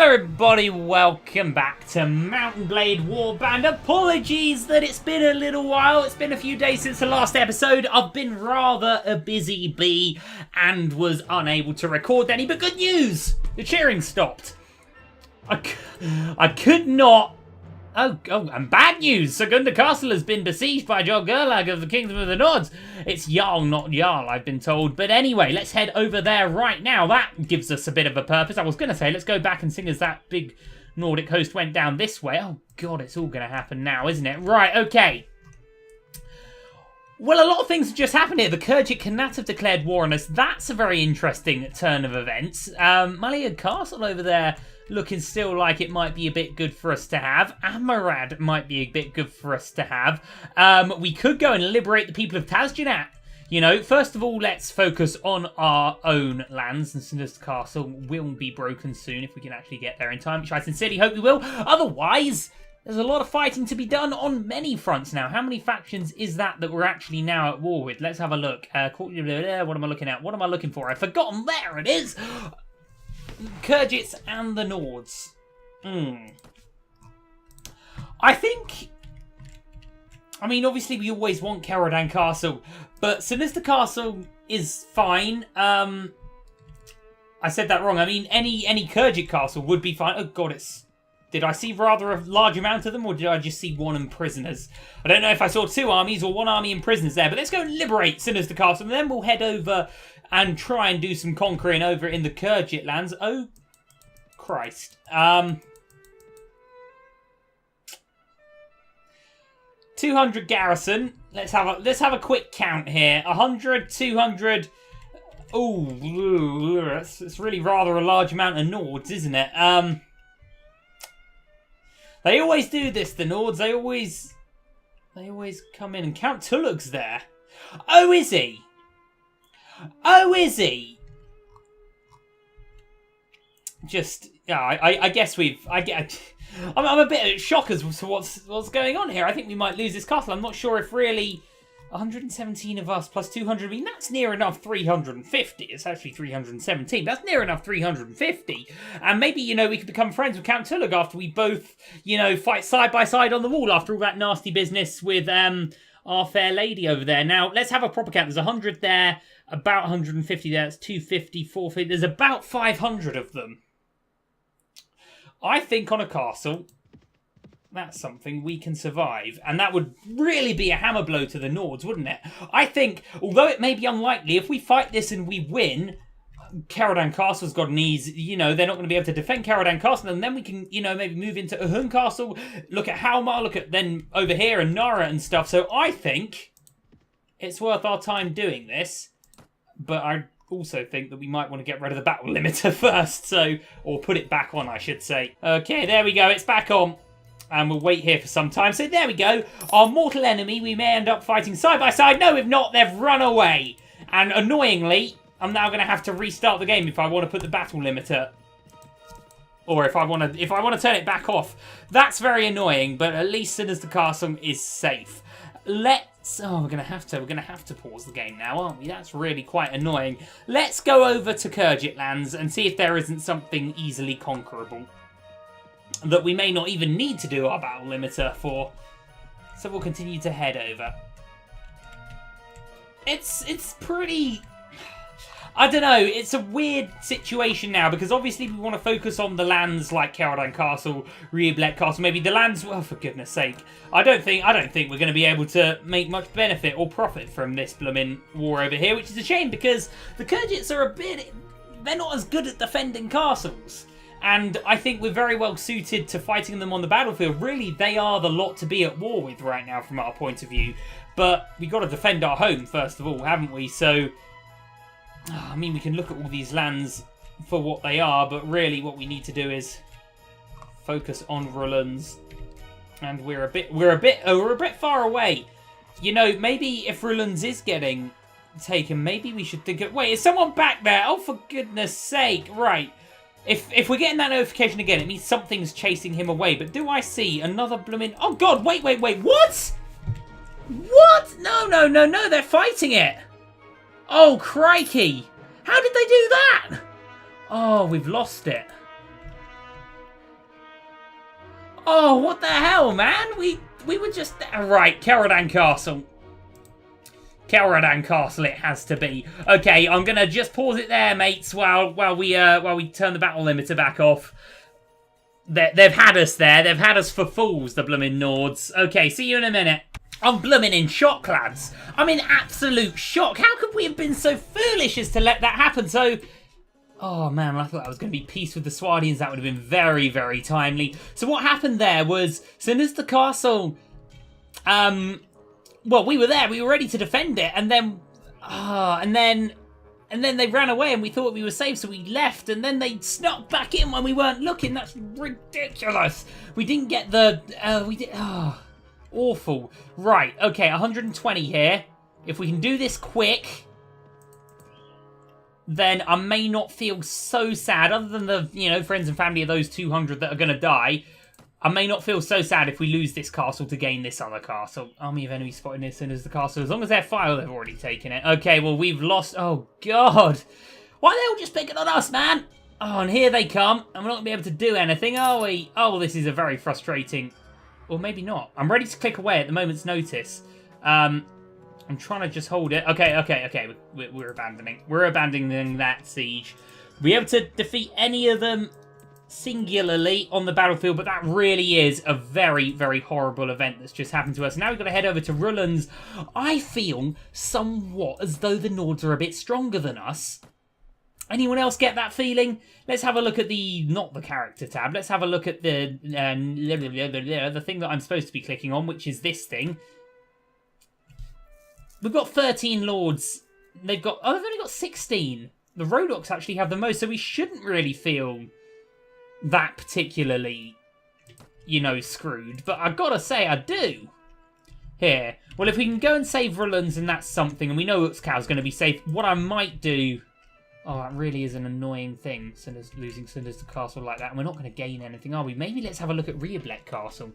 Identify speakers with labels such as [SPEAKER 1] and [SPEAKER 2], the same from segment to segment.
[SPEAKER 1] Hello everybody, welcome back to M&B Warband. Apologies that it's been a little while, it's been a few days since the last episode. I've been rather a busy bee and was unable to record any, but good news! The cheering stopped. I could not... Oh, and bad news! Segunda Castle has been besieged by Jarl Gerlag of the Kingdom of the Nords. It's Jarl, not Jarl, I've been told. But anyway, let's head over there right now. That gives us a bit of a purpose. I was going to say, let's go back and sing as that big Nordic host went down this way. Oh, God, it's all going to happen now, isn't it? Right, okay. Well, a lot of things have just happened here. The Khergit Khanat have declared war on us. That's a very interesting turn of events. Malia Castle over there looking still like it might be a bit good for us to have. Amarad might be a bit good for us to have. We could go and liberate the people of Tazjanat. You know, first of all, let's focus on our own lands. And Sinister Castle will be broken soon if we can actually get there in time, which I sincerely hope we will. Otherwise, there's a lot of fighting to be done on many fronts now. How many factions is that we're actually now at war with? Let's have a look. What am I looking at? What am I looking for? I've forgotten. There it is. Khergits and the Nords. I think... I mean, obviously we always want Carodan Castle, but Sinister Castle is fine. I said that wrong. I mean, any Khergit Castle would be fine. Oh god, it's... Did I see rather a large amount of them, or did I just see one and prisoners? I don't know if I saw two armies or one army and prisoners there, but let's go and liberate Sinister Castle, and then we'll head over and try and do some conquering over in the Khergit lands. Oh, Christ. 200 garrison. Let's have a quick count here. 100, 200. Oh, it's really rather a large amount of Nords, isn't it? They always do this, the Nords. They always come in, and Count Tulug's there. Oh, is he? Oh, is he? Just, yeah, I guess I'm a bit shocked as to what's going on here. I think we might lose this castle. I'm not sure if really 117 of us plus 200. I mean, that's near enough 350. It's actually 317. That's near enough 350. And maybe, you know, we could become friends with Count Tulug after we both, you know, fight side by side on the wall after all that nasty business with our fair lady over there. Now, let's have a proper count. There's 100 there, about 150 there. That's 250, 450. There's about 500 of them. I think on a castle, that's something we can survive. And that would really be a hammer blow to the Nords, wouldn't it? I think, although it may be unlikely, if we fight this and we win, Carodan Castle's got an easy, you know, they're not going to be able to defend Carodan Castle, and then we can, you know, maybe move into Uhun Castle, look at Halmar, look at then over here and Nara and stuff. So I think it's worth our time doing this, but I also think that we might want to get rid of the battle limiter first, so, or put it back on, I should say. Okay, there we go, it's back on. And we'll wait here for some time. So there we go. Our mortal enemy, we may end up fighting side by side. No, if not, they've run away. And annoyingly, I'm now going to have to restart the game if I want to put the battle limiter. Or if I want to turn it back off. That's very annoying, but at least Sinister Castle is safe. We're gonna have to pause the game now, aren't we? That's really quite annoying. Let's go over to Khergit lands and see if there isn't something easily conquerable that we may not even need to do our battle limiter for. So we'll continue to head over. It's pretty... I don't know, it's a weird situation now, because obviously we want to focus on the lands like Carodan Castle, Rieblet Castle, maybe the lands, well, for goodness sake. I don't think we're going to be able to make much benefit or profit from this blooming war over here, which is a shame, because the Khergits are they're not as good at defending castles. And I think we're very well suited to fighting them on the battlefield. Really, they are the lot to be at war with right now from our point of view. But we've got to defend our home, first of all, haven't we? So, I mean, we can look at all these lands for what they are, but really what we need to do is focus on Rulans. And we're a bit far away. You know, maybe if Rulans is getting taken, maybe we should think of... Wait, is someone back there? Oh, for goodness sake. Right. If we're getting that notification again, it means something's chasing him away. But do I see another blooming... Oh, God, wait. What? What? No, they're fighting it. Oh, crikey. How did they do that? Oh, we've lost it. Oh, what the hell, man? We were just... Right, Keradan Castle. Keradan Castle it has to be. Okay, I'm going to just pause it there, mates, while we turn the battle limiter back off. They've had us there. They've had us for fools, the bloomin' Nords. Okay, see you in a minute. I'm bloomin' in shock, lads. I'm in absolute shock. How could we have been so foolish as to let that happen? So... Oh, man, I thought that was going to be peace with the Swardians. That would have been very, very timely. So what happened there was, as soon as the castle... well, we were there. We were ready to defend it. And then... and then they ran away and we thought we were safe, so we left. And then they snuck back in when we weren't looking. That's ridiculous. We didn't get the... awful. Right, okay, 120 here. If we can do this quick... then I may not feel so sad, other than the, you know, friends and family of those 200 that are going to die. I may not feel so sad if we lose this castle to gain this other castle. Army of enemies spotted as soon as the castle. As long as they're fire, they've already taken it. Okay, well, we've lost... Oh, God. Why are they all just picking on us, man? Oh, and here they come. And we're not going to be able to do anything, are we? Oh, this is a very frustrating... Or maybe not. I'm ready to click away at the moment's notice. I'm trying to just hold it. Okay. We're abandoning. We're abandoning that siege. We're able to defeat any of them singularly on the battlefield, but that really is a very, very horrible event that's just happened to us. Now we've got to head over to Rullan's. I feel somewhat as though the Nords are a bit stronger than us. Anyone else get that feeling? Let's have a look at the, not the character tab, let's have a look at the thing that I'm supposed to be clicking on, which is this thing. We've got 13 lords. They've only got 16. The Rodoks actually have the most, so we shouldn't really feel that particularly, you know, screwed. But I've got to say, I do. Here. Well, if we can go and save Rullan's and that's something, and we know Uxkal's going to be safe, what I might do... Oh, that really is an annoying thing, losing Cinders to Castle like that, and we're not going to gain anything, are we? Maybe let's have a look at Riablet Castle.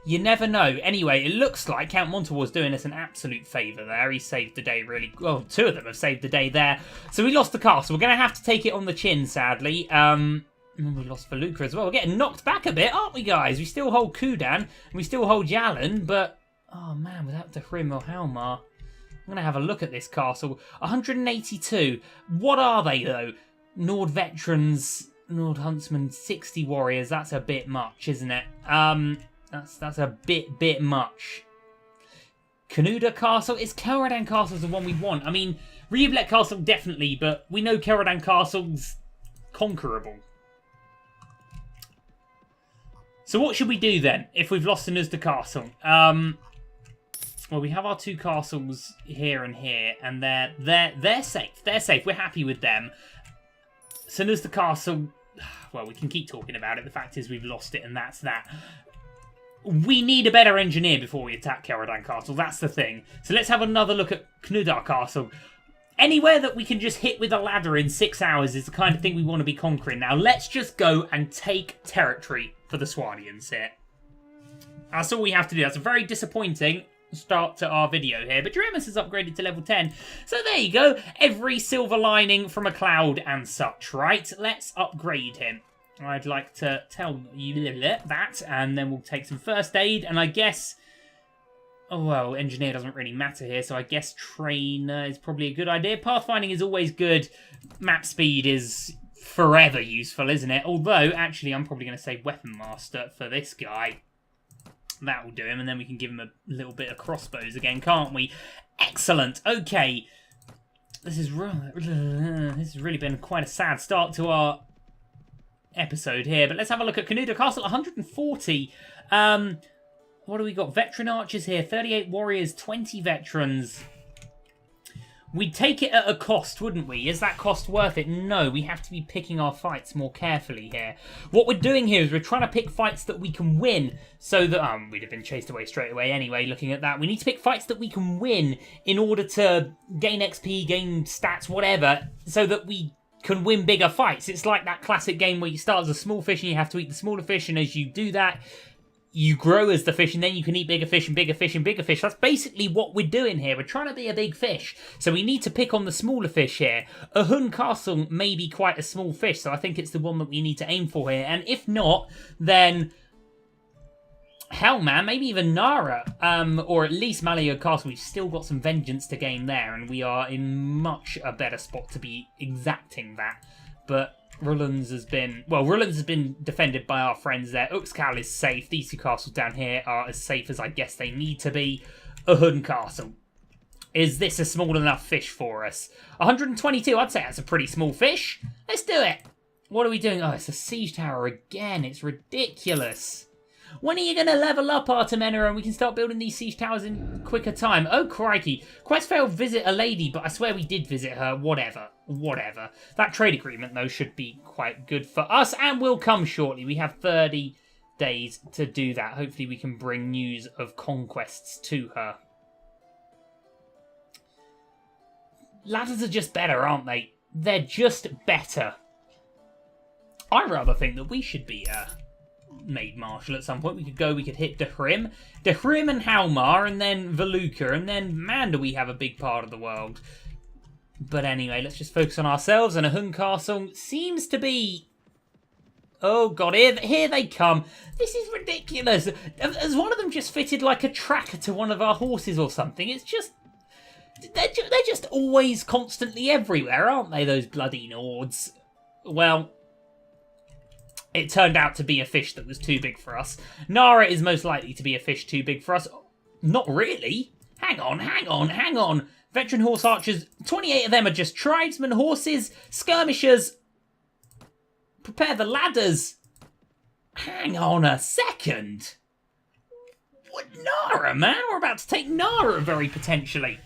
[SPEAKER 1] You never know. Anyway, it looks like Count Montewar's doing us an absolute favour there. He saved the day, really. Well, two of them have saved the day there. So we lost the castle. We're going to have to take it on the chin, sadly. We lost Valuka as well. We're getting knocked back a bit, aren't we, guys? We still hold Kudan, and we still hold Yalon, but... Oh, man, without Dehrim or Halmar. I'm going to have a look at this castle. 182. What are they, though? Nord Veterans, Nord Huntsmen, 60 warriors. That's a bit much, isn't it? That's a bit much. Canuda Castle? Is Keradan Castle the one we want? I mean, Riablet Castle definitely, but we know Keradan Castle's conquerable. So what should we do then, if we've lost Nuzda Castle? Well, we have our two castles here and here, and they're safe. They're safe. We're happy with them. So Nuzda Castle, well, we can keep talking about it. The fact is we've lost it, and that's that. We need a better engineer before we attack Keradan Castle. That's the thing. So let's have another look at Knudar Castle. Anywhere that we can just hit with a ladder in 6 hours is the kind of thing we want to be conquering. Now, let's just go and take territory for the Swardians here. That's all we have to do. That's a very disappointing start to our video here. But Jeremus has upgraded to level 10. So there you go. Every silver lining from a cloud and such, right? Let's upgrade him. I'd like to tell you that, and then we'll take some first aid, and I guess... Oh, well, engineer doesn't really matter here, so I guess trainer is probably a good idea. Pathfinding is always good. Map speed is forever useful, isn't it? Although, actually, I'm probably going to say weapon master for this guy. That will do him, and then we can give him a little bit of crossbows again, can't we? Excellent. Okay. This has really been quite a sad start to our episode here, but let's have a look at Canuda Castle. 140. What do we got? Veteran archers here, 38 warriors, 20 veterans. We'd take it at a cost, wouldn't we? Is that cost worth it? No, we have to be picking our fights more carefully here. What we're doing here is we're trying to pick fights that we can win, so that we'd have been chased away straight away anyway. Looking at that, we need to pick fights that we can win in order to gain XP, gain stats, whatever, so that we can win bigger fights. It's like that classic game where you start as a small fish and you have to eat the smaller fish, and as you do that, you grow as the fish, and then you can eat bigger fish and bigger fish and bigger fish. That's basically what we're doing here. We're trying to be a big fish, so we need to pick on the smaller fish here. Ahun Castle may be quite a small fish, so I think it's the one that we need to aim for here. And if not, then hell, man, maybe even Nara, or at least Malio Castle. We've still got some vengeance to gain there, and we are in much a better spot to be exacting that. But Rullan's has been defended by our friends there. Uxcal is safe. These two castles down here are as safe as I guess they need to be. Uhun Castle. Is this a small enough fish for us? 122, I'd say that's a pretty small fish. Let's do it. What are we doing? Oh, it's a siege tower again. It's ridiculous. When are you going to level up, Artemena, and we can start building these siege towers in quicker time? Oh, crikey. Quest failed visit a lady, but I swear we did visit her. Whatever. That trade agreement, though, should be quite good for us, and will come shortly. We have 30 days to do that. Hopefully we can bring news of conquests to her. Ladders are just better, aren't they? They're just better. I rather think that we should be made marshal at some point. We could hit Dehrim and Halmar, and then Valuka, and then, man, do we have a big part of the world. But anyway, let's just focus on ourselves, and Ahun Castle seems to be... Oh, God, here they come. This is ridiculous. Has one of them just fitted like a tracker to one of our horses or something? It's just... They're just always constantly everywhere, aren't they, those bloody Nords? Well, it turned out to be a fish that was too big for us. Nara is most likely to be a fish too big for us. Not really. Hang on. Veteran horse archers, 28 of them are just tribesmen horses, skirmishers. Prepare the ladders. Hang on a second. What, Nara, man? We're about to take Nara very potentially.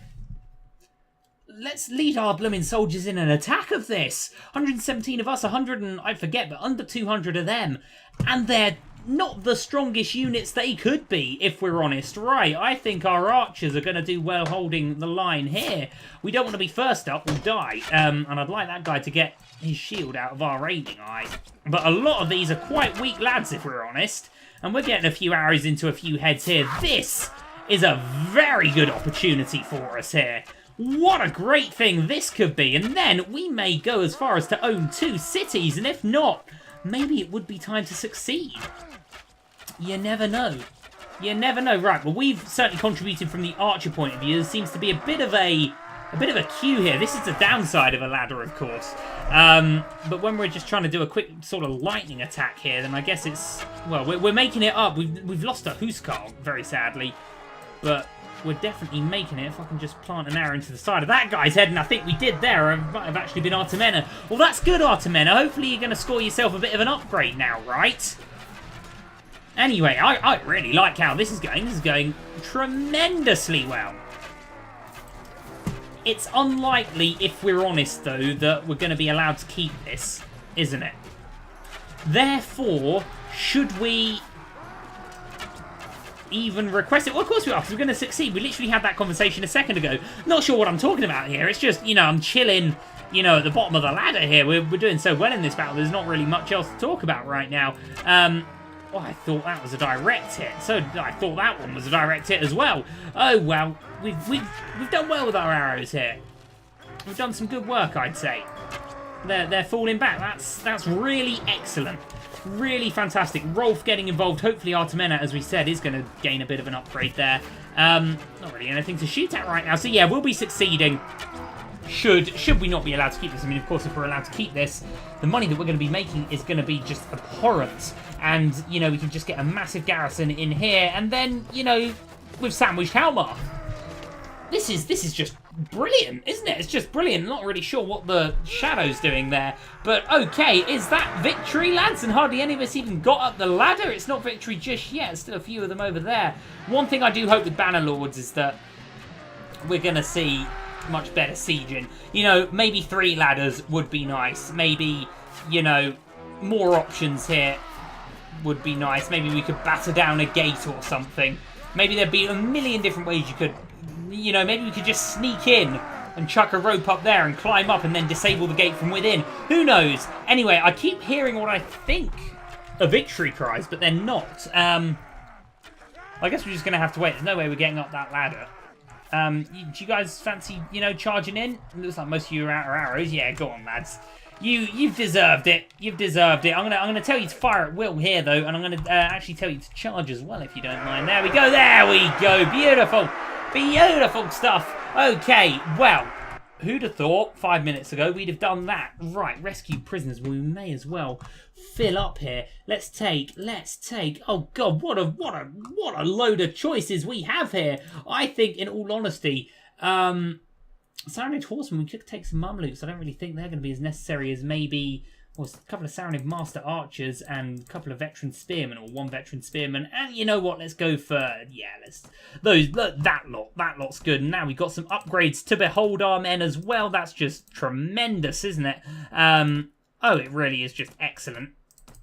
[SPEAKER 1] Let's lead our blooming soldiers in an attack of this. 117 of us, 100 and I forget, but under 200 of them. And they're not the strongest units they could be, if we're honest. Right, I think our archers are going to do well holding the line here. We don't want to be first up, we'll die. And I'd like that guy to get his shield out of our aiming eye. But a lot of these are quite weak lads, if we're honest. And we're getting a few arrows into a few heads here. This is a very good opportunity for us here. What a great thing this could be. And then we may go as far as to own 2 cities. And if not, maybe it would be time to succeed. You never know. You never know. Right, well, we've certainly contributed from the archer point of view. There seems to be a bit of a queue here. This is the downside of a ladder, of course. But when we're just trying to do a quick sort of lightning attack here, then I guess it's... Well, we're making it up. We've lost a Huskar, very sadly. But... we're definitely making it. If I can just plant an arrow into the side of that guy's head, and I think we did there. It might have actually been Artemena. Well, that's good, Artemena. Hopefully you're going to score yourself a bit of an upgrade now, right? Anyway, I really like how this is going. This is going tremendously well. It's unlikely, if we're honest, though, that we're going to be allowed to keep this, isn't it? Therefore, should we... even request it? Well, of course we are, because we're going to succeed. We literally had that conversation a second ago. Not sure what I'm talking about here. It's just, you know, I'm chilling, you know, at the bottom of the ladder here. We're doing so well in this battle. There's not really much else to talk about right now. Oh, I thought that was a direct hit. So I thought that one was a direct hit as well. Oh, well, we've done well with our arrows here. We've done some good work, I'd say. They're falling back. That's really excellent. Really fantastic. Rolf getting involved. Hopefully Artemena, as we said, is going to gain a bit of an upgrade there. Not really anything to shoot at right now. So yeah, we'll be succeeding. Should we not be allowed to keep this? I mean, of course, if we're allowed to keep this, the money that we're going to be making is going to be just abhorrent. And, you know, we can just get a massive garrison in here. And then, you know, we've sandwiched Halmar. This is just brilliant, isn't it? It's just brilliant. Not really sure what the Shadow's doing there. But, okay, is that victory, lads? And hardly any of us even got up the ladder. It's not victory just yet. There's still a few of them over there. One thing I do hope with Bannerlords is that we're going to see much better sieging. You know, maybe 3 ladders would be nice. Maybe, you know, more options here would be nice. Maybe we could batter down a gate or something. Maybe there'd be a million different ways you could... You know, maybe we could just sneak in and chuck a rope up there and climb up and then disable the gate from within. Who knows? Anyway, I keep hearing what I think are victory cries, but they're not. I guess we're just going to have to wait. There's no way we're getting up that ladder. Do you guys fancy, you know, charging in? It looks like most of you are out of arrows. Yeah, go on, lads. You've deserved it. You've deserved it. I'm gonna tell you to fire at will here though, and I'm gonna actually tell you to charge as well if you don't mind. There we go. There we go. Beautiful, beautiful stuff. Okay, well, who'd have thought 5 minutes ago we'd have done that? Right, rescue prisoners. Well, we may as well fill up here. Let's take. Oh God, what a load of choices we have here. I think, in all honesty, Saranid Horsemen, we could take some Mumlukes. I don't really think they're going to be as necessary as maybe a couple of Saranid Master Archers and a couple of Veteran Spearmen, or one Veteran Spearman. And you know what? Let's go for, that lot. That lot's good. And now we've got some upgrades to behold our men as well. That's just tremendous, isn't it? Oh, it really is just excellent.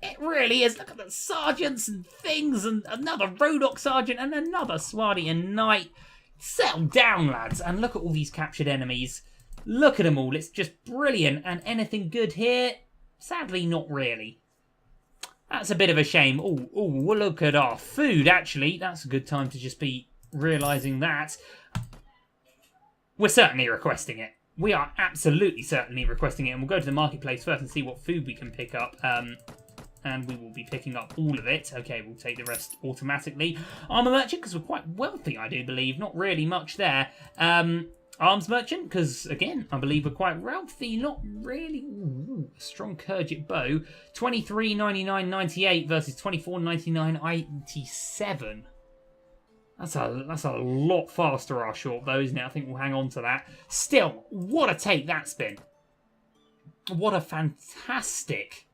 [SPEAKER 1] It really is. Look at the sergeants and things, and another Rodok Sergeant and another Swardian Knight. Settle down, lads, and look at all these captured enemies. Look at them all. It's just brilliant. And anything good here? Sadly, not really. That's a bit of a shame. Oh, look at our food, actually. That's a good time to just be realising that. We're certainly requesting it. We are absolutely certainly requesting it. And we'll go to the marketplace first and see what food we can pick up. And we will be picking up all of it. Okay, we'll take the rest automatically. Armour Merchant, because we're quite wealthy, I do believe. Not really much there. Arms Merchant, because, again, I believe we're quite wealthy. Not really. Ooh, strong Kurgit Bow. 23.99.98 versus 24.99.87. That's a lot faster, our short bow, isn't it? I think we'll hang on to that. Still, what a take that's been. What a fantastic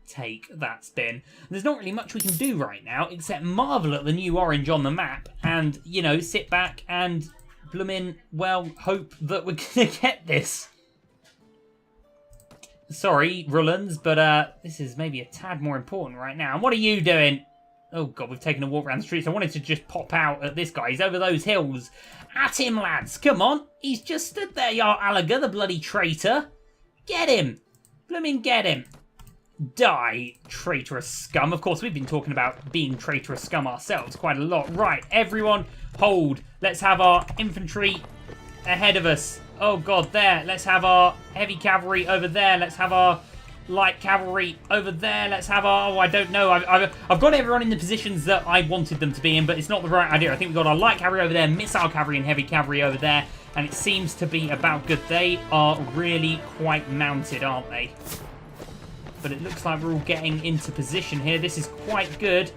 [SPEAKER 1] take that's been. There's not really much we can do right now except marvel at the new orange on the map and, you know, sit back and bloomin', well, hope that we're gonna get this. Sorry, Rullans, but this is maybe a tad more important right now. And what are you doing? Oh God, we've taken a walk around the streets. I wanted to just pop out at this guy. He's over those hills. At him, lads. Come on. He's just stood there, Yar Alaga, the bloody traitor. Get him. Bloomin' get him. Die, traitorous scum. Of course, we've been talking about being traitorous scum ourselves quite a lot. Right, everyone, hold. Let's have our infantry ahead of us. Oh God, there. Let's have our heavy cavalry over there. Let's have our light cavalry over there. Let's have our... Oh, I don't know. I've got everyone in the positions that I wanted them to be in, but it's not the right idea. I think we've got our light cavalry over there, missile cavalry and heavy cavalry over there, and it seems to be about good. They are really quite mounted, aren't they? But it looks like we're all getting into position here. This is quite good.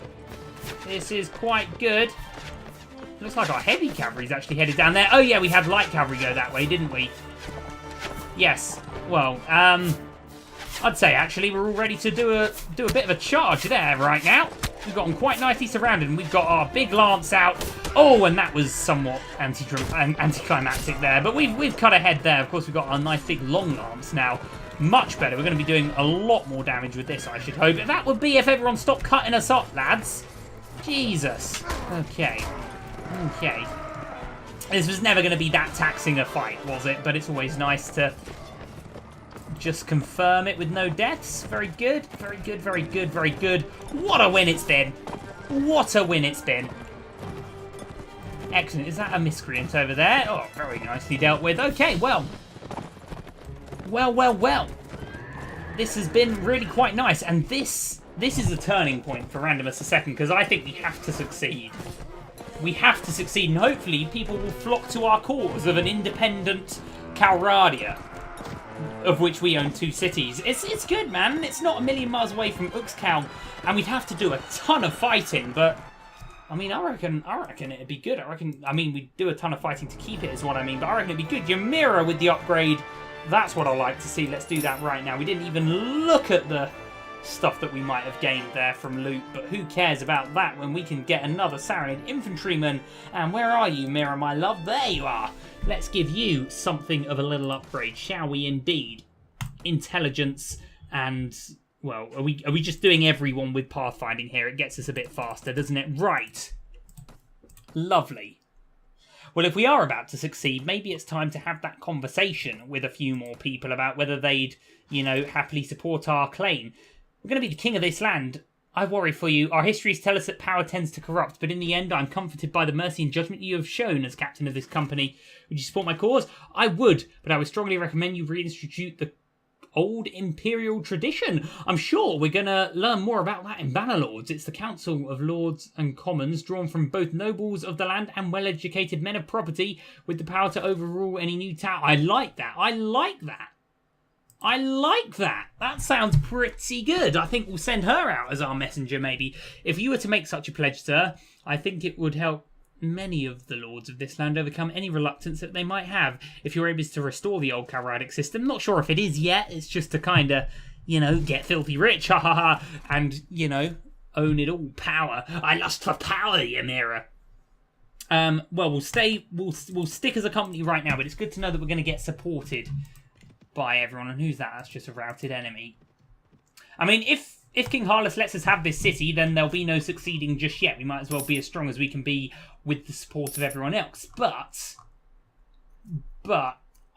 [SPEAKER 1] This is quite good. Looks like our heavy cavalry's actually headed down there. Oh yeah, we had light cavalry go that way, didn't we? Yes. Well, I'd say actually we're all ready to do a bit of a charge there right now. We've got them quite nicely surrounded, and we've got our big lance out. Oh, and that was somewhat anticlimactic there, but we've cut ahead there. Of course, we've got our nice big long lance now. Much better. We're going to be doing a lot more damage with this, I should hope. That would be if everyone stopped cutting us up, lads. Jesus. Okay. Okay. This was never going to be that taxing a fight, was it? But it's always nice to just confirm it with no deaths. Very good. Very good, very good, very good. What a win it's been. What a win it's been. Excellent. Is that a miscreant over there? Oh, very nicely dealt with. Okay, well. Well. This has been really quite nice. And this is a turning point for Randomus II, because I think we have to succeed. We have to succeed, and hopefully people will flock to our cause of an independent Calradia, of which we own 2 cities. It's good, man. It's not a million miles away from Uxcal, and we'd have to do a ton of fighting, but I mean, I reckon it'd be good. I mean, we'd do a ton of fighting to keep it is what I mean, but I reckon it'd be good. Ymira with the upgrade, that's what I like to see. Let's do that right now. We didn't even look at the stuff that we might have gained there from loot, but who cares about that when we can get another Saranid infantryman? And where are you, Mira, my love? There you are. Let's give you something of a little upgrade, shall we indeed? Intelligence and, well, are we just doing everyone with pathfinding here? It gets us a bit faster, doesn't it? Right. Lovely. Well, if we are about to succeed, maybe it's time to have that conversation with a few more people about whether they'd, you know, happily support our claim. We're going to be the king of this land. I worry for you. Our histories tell us that power tends to corrupt, but in the end, I'm comforted by the mercy and judgment you have shown as captain of this company. Would you support my cause? I would, but I would strongly recommend you reinstitute the old imperial tradition. I'm sure we're going to learn more about that in Bannerlords. It's the council of lords and commons drawn from both nobles of the land and well-educated men of property with the power to overrule any new town. I like that. I like that. I like that. That sounds pretty good. I think we'll send her out as our messenger, maybe. If you were to make such a pledge, sir, I think it would help many of the lords of this land overcome any reluctance that they might have if you're able to restore the old Calradic system. Not sure if it is yet. It's just to kind of, you know, get filthy rich, ha ha ha, and, you know, own it all. Power. I lust for power, Ymira. Well, we'll stick as a company right now, but it's good to know that we're going to get supported by everyone. And who's that? That's just a routed enemy. I mean, if King Harless lets us have this city, then there'll be no succeeding just yet. We might as well be as strong as we can be with the support of everyone else. But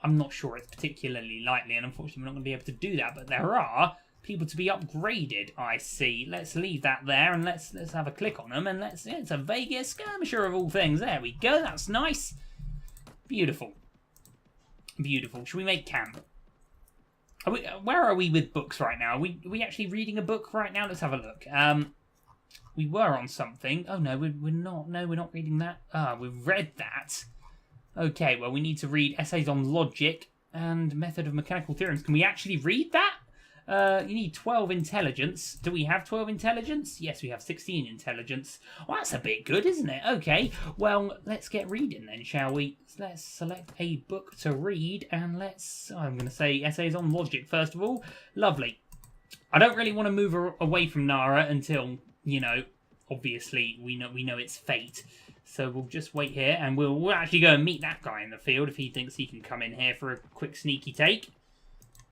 [SPEAKER 1] I'm not sure it's particularly likely, and unfortunately we're not going to be able to do that. But there are people to be upgraded, I see. Let's leave that there, and let's have a click on them, and it's a Vegas skirmisher of all things. There we go. That's nice. Beautiful. Beautiful. Should we make camp? Where are we with books right now? Are we actually reading a book right now? Let's have a look. We were on something. Oh, no, we're not. No, we're not reading that. We've read that. Okay, well, we need to read essays on logic and method of mechanical theorems. Can we actually read that? You need 12 intelligence. Do we have 12 intelligence? Yes, we have 16 intelligence. Well, that's a bit good, isn't it? Okay, well, let's get reading then, shall we? Let's select a book to read, and I'm going to say essays on logic first of all. Lovely. I don't really want to move away from Nara until, you know, obviously we know its fate. So we'll just wait here, and we'll actually go and meet that guy in the field if he thinks he can come in here for a quick sneaky take.